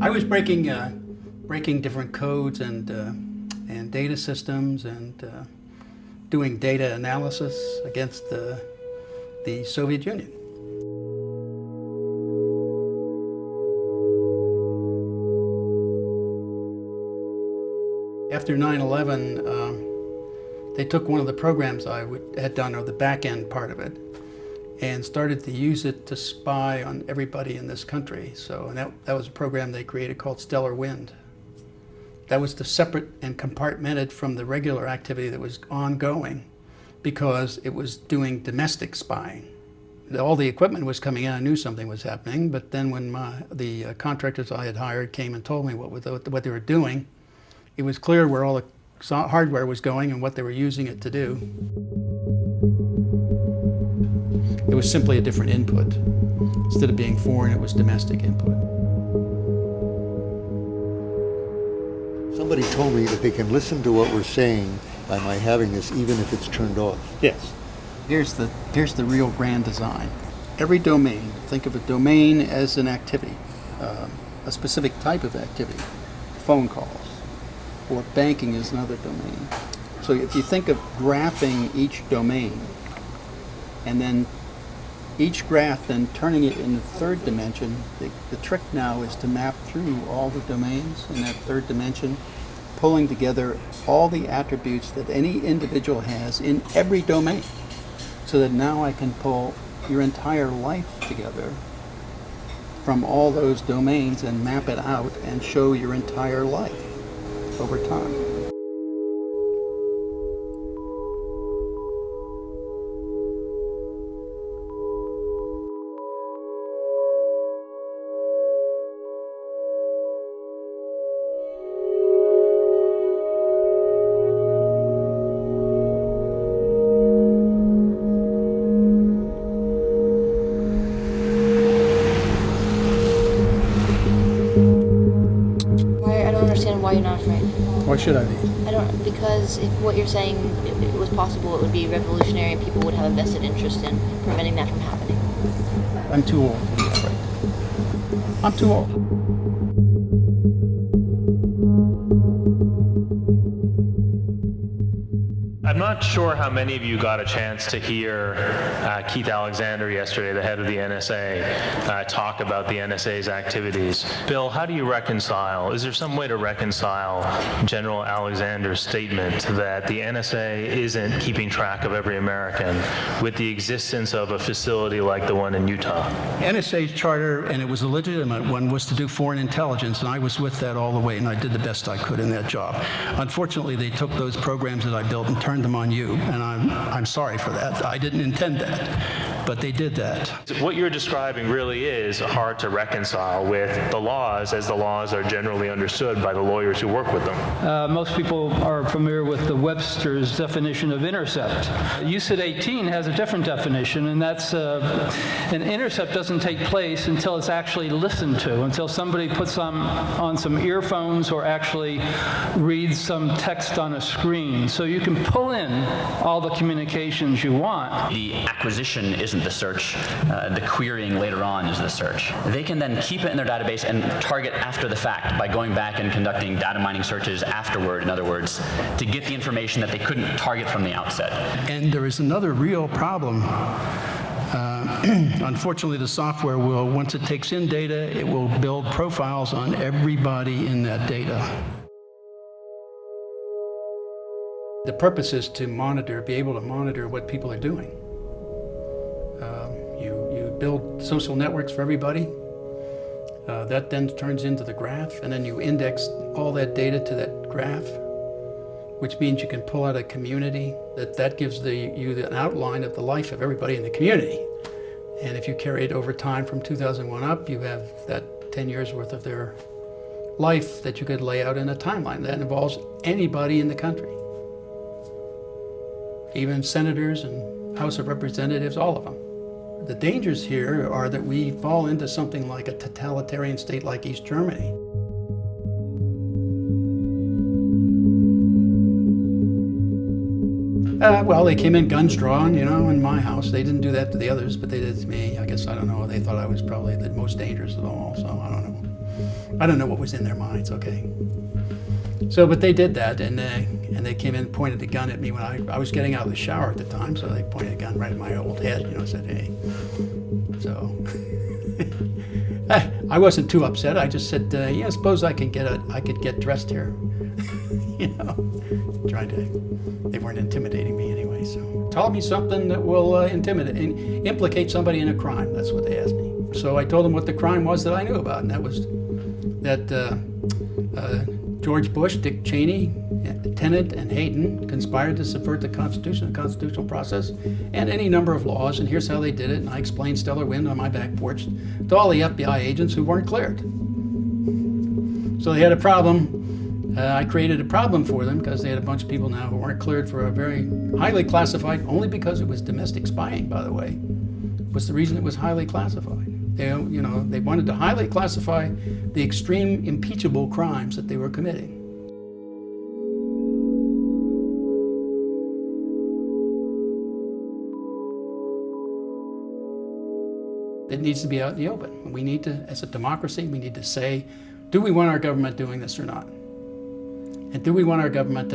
I was breaking different codes and data systems and doing data analysis against the Soviet Union. After 9/11, they took one of the programs I had done, or the back end part of it, and started to use it to spy on everybody in this country. And that was a program they created called Stellar Wind. That was separate and compartmented from the regular activity that was ongoing because it was doing domestic spying. All the equipment was coming in, I knew something was happening, but then when the contractors I had hired came and told me what they were doing, it was clear where all the hardware was going and what they were using it to do. It was simply a different input. Instead of being foreign, it was domestic input. Somebody told me that they can listen to what we're saying by my having this, even if it's turned off. Yes. Here's the real grand design. Every domain, think of a domain as an activity, a specific type of activity, phone calls, or banking is another domain. So if you think of graphing each domain, and then each graph then turning it in the third dimension, the trick now is to map through all the domains in that third dimension, pulling together all the attributes that any individual has in every domain, so that now I can pull your entire life together from all those domains and map it out and show your entire life over time. Why you're not afraid? Why should I be? Because if what you're saying it was possible, it would be revolutionary and people would have a vested interest in preventing that from happening. I'm too old to be afraid. I'm too old. I'm not sure how many of you got a chance to hear Keith Alexander yesterday, the head of the NSA, talk about the NSA's activities. Bill, how do you reconcile, is there some way to reconcile General Alexander's statement that the NSA isn't keeping track of every American with the existence of a facility like the one in Utah? NSA's charter, and it was a legitimate one, was to do foreign intelligence, and I was with that all the way, and I did the best I could in that job. Unfortunately, they took those programs that I built and turned them on you, and I'm sorry for that. I didn't intend that, but they did that. What you're describing really is hard to reconcile with the laws as the laws are generally understood by the lawyers who work with them. Most people are familiar with the Webster's definition of intercept. UCIT 18 has a different definition, and that's an intercept doesn't take place until it's actually listened to, until somebody puts on some earphones or actually reads some text on a screen. So you can pull in all the communications you want. The acquisition isn't the search. The querying later on is the search. They can then keep it in their database and target after the fact by going back and conducting data mining searches afterward, in other words, to get the information that they couldn't target from the outset. And there is another real problem. Unfortunately, the software will, once it takes in data, it will build profiles on everybody in that data. The purpose is to monitor, be able to monitor what people are doing. You build social networks for everybody. That then turns into the graph, and then you index all that data to that graph, which means you can pull out a community that gives you an outline of the life of everybody in the community. And if you carry it over time from 2001 up, you have that 10 years worth of their life that you could lay out in a timeline. That involves anybody in the country. Even senators and House of Representatives, all of them. The dangers here are that we fall into something like a totalitarian state like East Germany. Well, they came in guns drawn, in my house. They didn't do that to the others, but they did to me. I guess, I don't know. They thought I was probably the most dangerous of all, so I don't know. I don't know what was in their minds, okay? So, but they did that, and they came in and pointed the gun at me when I was getting out of the shower at the time, so they pointed a gun right at my old head, said, hey. So, I wasn't too upset. I just said, yeah, I suppose I could get dressed here. They weren't intimidating me anyway, so. Tell me something that will implicate somebody in a crime. That's what they asked me. So I told them what the crime was that I knew about, and that was that George Bush, Dick Cheney, Tenet, and Hayden conspired to subvert the Constitution, the constitutional process, and any number of laws, and here's how they did it, and I explained stellar wind on my back porch to all the FBI agents who weren't cleared. So they had a problem. I created a problem for them because they had a bunch of people now who weren't cleared for a very highly classified, only because it was domestic spying, by the way, was the reason it was highly classified. They wanted to highly classify the extreme impeachable crimes that they were committing. It needs to be out in the open. We need to, as a democracy, we need to say, do we want our government doing this or not? And do we want our government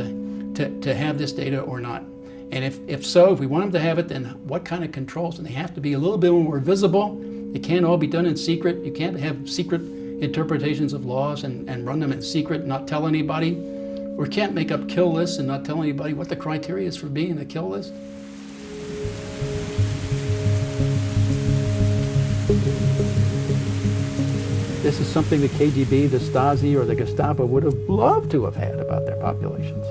to have this data or not? And if so, if we want them to have it, then what kind of controls? And they have to be a little bit more visible. It can't all be done in secret. You can't have secret interpretations of laws and run them in secret and not tell anybody. Or you can't make up kill lists and not tell anybody what the criteria is for being in a kill list. This is something the KGB, the Stasi, or the Gestapo would have loved to have had about their populations.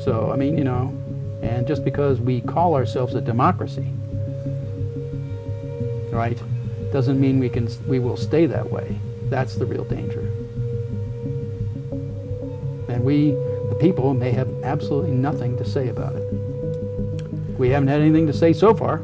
So, and just because we call ourselves a democracy, right, doesn't mean we will stay that way. That's the real danger. And we, the people, may have absolutely nothing to say about it. We haven't had anything to say so far.